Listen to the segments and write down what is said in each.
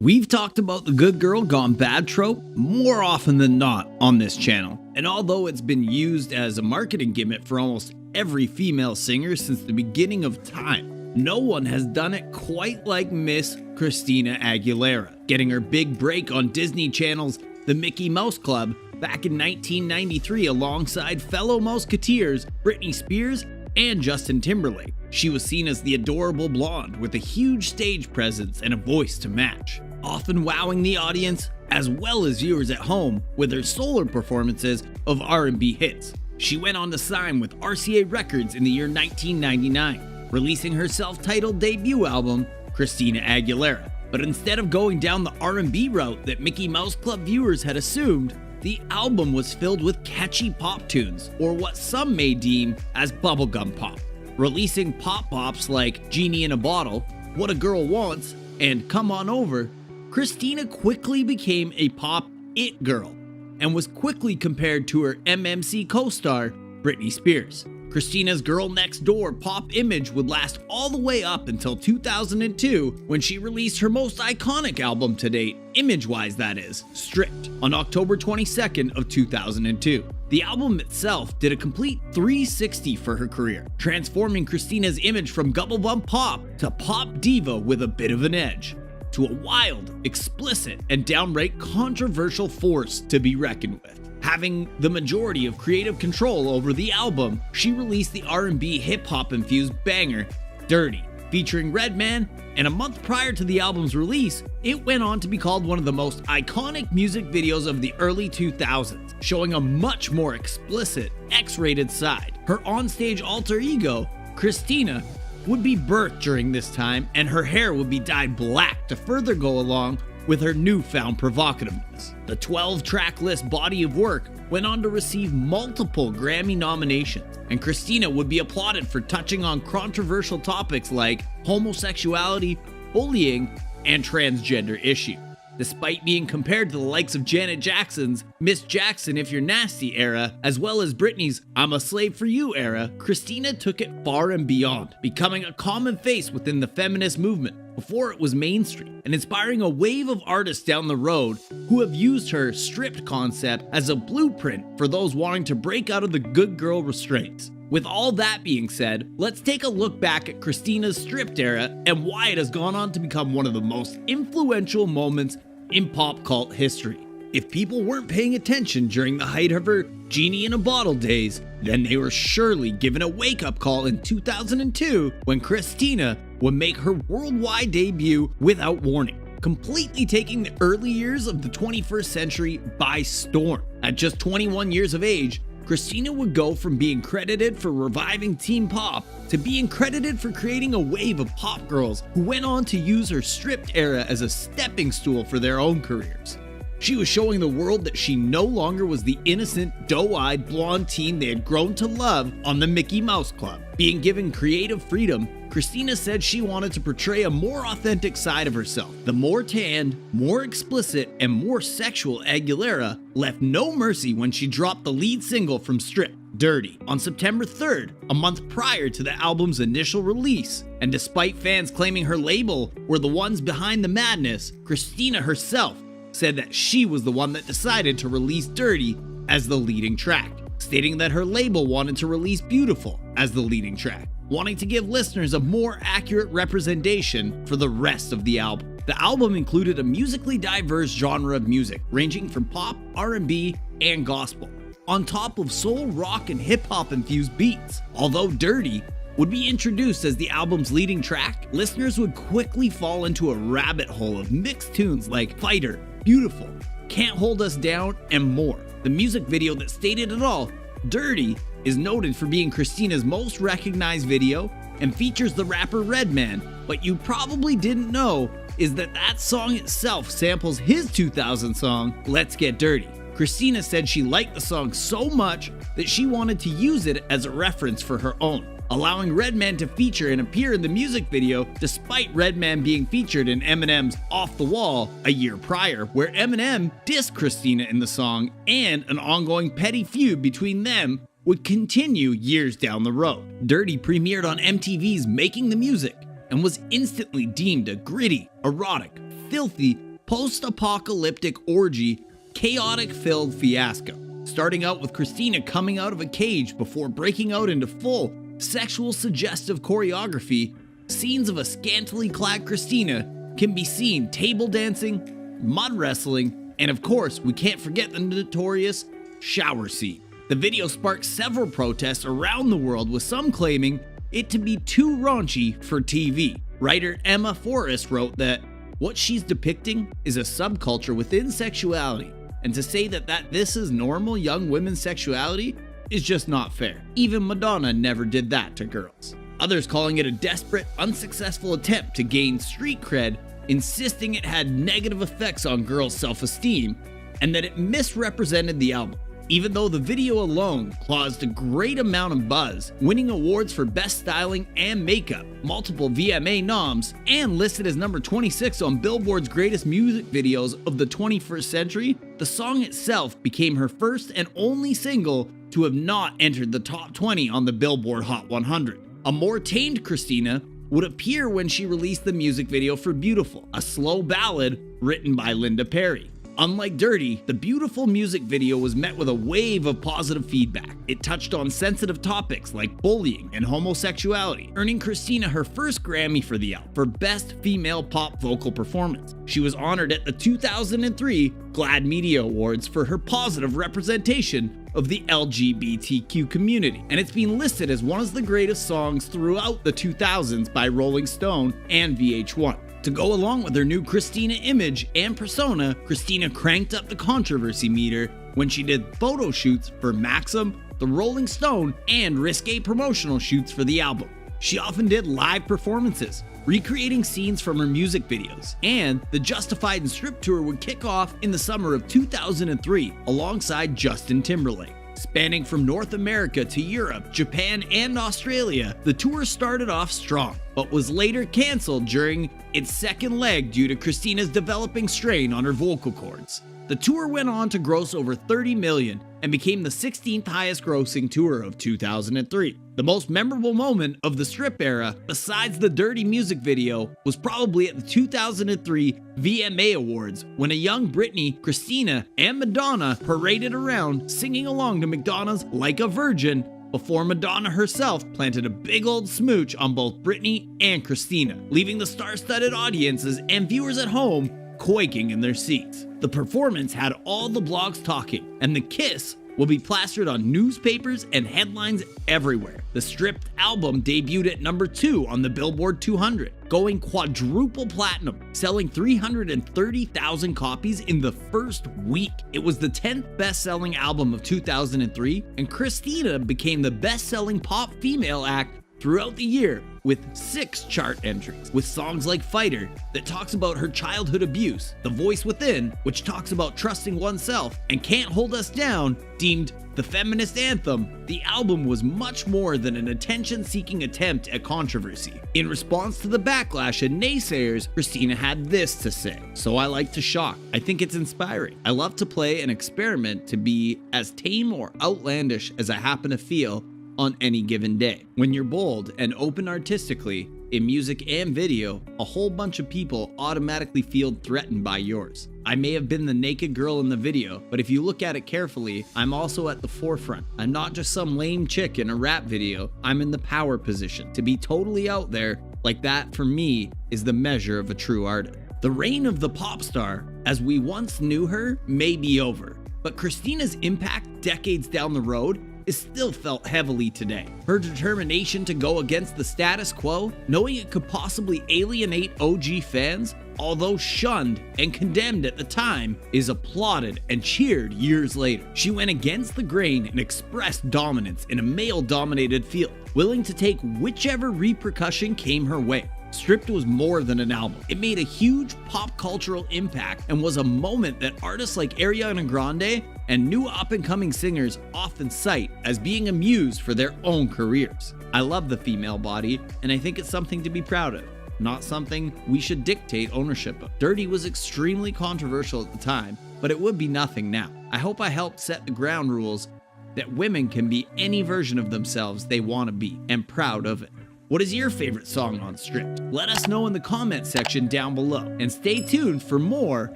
We've talked about the good girl gone bad trope more often than not on this channel, and although it's been used as a marketing gimmick for almost every female singer since the beginning of time, no one has done it quite like Miss Christina Aguilera, getting her big break on Disney Channel's The Mickey Mouse Club back in 1993 alongside fellow Mouseketeers Britney Spears and Justin Timberlake. She was seen as the adorable blonde with a huge stage presence and a voice to match, often wowing the audience as well as viewers at home with her solo performances of R&B hits. She went on to sign with RCA Records in the year 1999, releasing her self-titled debut album, Christina Aguilera. But instead of going down the R&B route that Mickey Mouse Club viewers had assumed, the album was filled with catchy pop tunes, or what some may deem as bubblegum pop. Releasing pop-bops like Genie in a Bottle, What a Girl Wants, and Come On Over, Christina quickly became a pop it girl, and was quickly compared to her MMC co-star, Britney Spears. Christina's girl next door pop image would last all the way up until 2002 when she released her most iconic album to date, image-wise that is, Stripped, on October 22nd of 2002. The album itself did a complete 360 for her career, transforming Christina's image from Gubblebum pop to pop diva with a bit of an edge, to a wild, explicit, and downright controversial force to be reckoned with. Having the majority of creative control over the album, she released the R&B hip-hop infused banger, Dirrty, featuring Redman, and a month prior to the album's release, it went on to be called one of the most iconic music videos of the early 2000s, showing a much more explicit, X-rated side. Her onstage alter ego, Christina, would be birthed during this time, and her hair would be dyed black to further go along with her newfound provocativeness. The 12-track list body of work went on to receive multiple Grammy nominations, and Christina would be applauded for touching on controversial topics like homosexuality, bullying, and transgender issues. Despite being compared to the likes of Janet Jackson's Miss Jackson If You're Nasty era, as well as Britney's I'm a Slave for You era, Christina took it far and beyond, becoming a common face within the feminist movement before it was mainstream, and inspiring a wave of artists down the road who have used her stripped concept as a blueprint for those wanting to break out of the good girl restraints. With all that being said, let's take a look back at Christina's stripped era and why it has gone on to become one of the most influential moments in pop cult history. If people weren't paying attention during the height of her Genie in a Bottle days, then they were surely given a wake-up call in 2002 when Christina would make her worldwide debut without warning, completely taking the early years of the 21st century by storm. At just 21 years of age, Christina would go from being credited for reviving teen pop to being credited for creating a wave of pop girls who went on to use her stripped era as a stepping stool for their own careers. She was showing the world that she no longer was the innocent, doe-eyed blonde teen they had grown to love on the Mickey Mouse Club. Being given creative freedom, Christina said she wanted to portray a more authentic side of herself. The more tanned, more explicit, and more sexual Aguilera left no mercy when she dropped the lead single from Stripped, Dirrty, on September 3rd, a month prior to the album's initial release. And despite fans claiming her label were the ones behind the madness, Christina herself said that she was the one that decided to release Dirrty as the leading track, stating that her label wanted to release Beautiful as the leading track, wanting to give listeners a more accurate representation for the rest of the album. The album included a musically diverse genre of music, ranging from pop, R&B, and gospel, on top of soul, rock, and hip-hop infused beats. Although Dirrty would be introduced as the album's leading track, listeners would quickly fall into a rabbit hole of mixed tunes like Fighter, Beautiful, Can't Hold Us Down, and more. The music video that stated it all, Dirrty, is noted for being Christina's most recognized video and features the rapper Redman, but you probably didn't know is that that song itself samples his 2000 song, Let's Get Dirty. Christina said she liked the song so much that she wanted to use it as a reference for her own, allowing Redman to feature and appear in the music video despite Redman being featured in Eminem's Off the Wall a year prior, where Eminem dissed Christina in the song, and an ongoing petty feud between them would continue years down the road. Dirrty premiered on MTV's Making the Music and was instantly deemed a gritty, erotic, filthy, post-apocalyptic orgy, chaotic-filled fiasco. Starting out with Christina coming out of a cage before breaking out into full, sexual suggestive choreography, scenes of a scantily clad Christina can be seen table dancing, mud wrestling, and of course, we can't forget the notorious shower scene. The video sparked several protests around the world, with some claiming it to be too raunchy for TV. Writer Emma Forrest wrote that what she's depicting is a subculture within sexuality, and to say that this is normal young women's sexuality is just not fair. Even Madonna never did that to girls. Others calling it a desperate, unsuccessful attempt to gain street cred, insisting it had negative effects on girls' self-esteem, and that it misrepresented the album. Even though the video alone caused a great amount of buzz, winning awards for best styling and makeup, multiple VMA noms, and listed as number 26 on Billboard's greatest music videos of the 21st century, the song itself became her first and only single to have not entered the top 20 on the Billboard Hot 100. A more tamed Christina would appear when she released the music video for Beautiful, a slow ballad written by Linda Perry. Unlike Dirrty, the Beautiful music video was met with a wave of positive feedback. It touched on sensitive topics like bullying and homosexuality, earning Christina her first Grammy for the album for Best Female Pop Vocal Performance. She was honored at the 2003 GLAAD Media Awards for her positive representation of the LGBTQ community, and it's been listed as one of the greatest songs throughout the 2000s by Rolling Stone and VH1. To go along with her new Christina image and persona, Christina cranked up the controversy meter when she did photo shoots for Maxim, the Rolling Stone, and risque promotional shoots for the album. She often did live performances, recreating scenes from her music videos, and the Justified and Strip tour would kick off in the summer of 2003 alongside Justin Timberlake. Spanning from North America to Europe, Japan, and Australia, the tour started off strong, but was later canceled during its second leg due to Christina's developing strain on her vocal cords. The tour went on to gross over $30 million and became the 16th highest grossing tour of 2003. The most memorable moment of the Strip era, besides the Dirrty music video, was probably at the 2003 VMA Awards when a young Britney, Christina, and Madonna paraded around singing along to Madonna's Like a Virgin before Madonna herself planted a big old smooch on both Britney and Christina, leaving the star-studded audiences and viewers at home quaking in their seats. The performance had all the blogs talking, and the kiss will be plastered on newspapers and headlines everywhere. The Stripped album debuted at number 2 on the Billboard 200, going quadruple platinum, selling 330,000 copies in the first week. It was the 10th best-selling album of 2003, and Christina became the best-selling pop female act throughout the year with 6 chart entries, with songs like Fighter that talks about her childhood abuse, The Voice Within, which talks about trusting oneself, and Can't Hold Us Down, deemed the feminist anthem. The album was much more than an attention-seeking attempt at controversy. In response to the backlash and naysayers, Christina had this to say: "So I like to shock. I think it's inspiring. I love to play and experiment to be as tame or outlandish as I happen to feel on any given day. When you're bold and open artistically, in music and video, a whole bunch of people automatically feel threatened by yours. I may have been the naked girl in the video, but if you look at it carefully, I'm also at the forefront. I'm not just some lame chick in a rap video. I'm in the power position. To be totally out there like that, for me, is the measure of a true artist." The reign of the pop star, as we once knew her, may be over, but Christina's impact decades down the road is still felt heavily today. Her determination to go against the status quo, knowing it could possibly alienate OG fans, although shunned and condemned at the time, is applauded and cheered years later. She went against the grain and expressed dominance in a male-dominated field, willing to take whichever repercussion came her way. Stripped was more than an album. It made a huge pop cultural impact and was a moment that artists like Ariana Grande and new up-and-coming singers often cite as being a muse for their own careers. I love the female body, and I think it's something to be proud of, not something we should dictate ownership of. Dirrty was extremely controversial at the time, but it would be nothing now. I hope I helped set the ground rules that women can be any version of themselves they want to be, and proud of it. What is your favorite song on Stripped? Let us know in the comment section down below, and stay tuned for more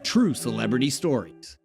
true celebrity stories.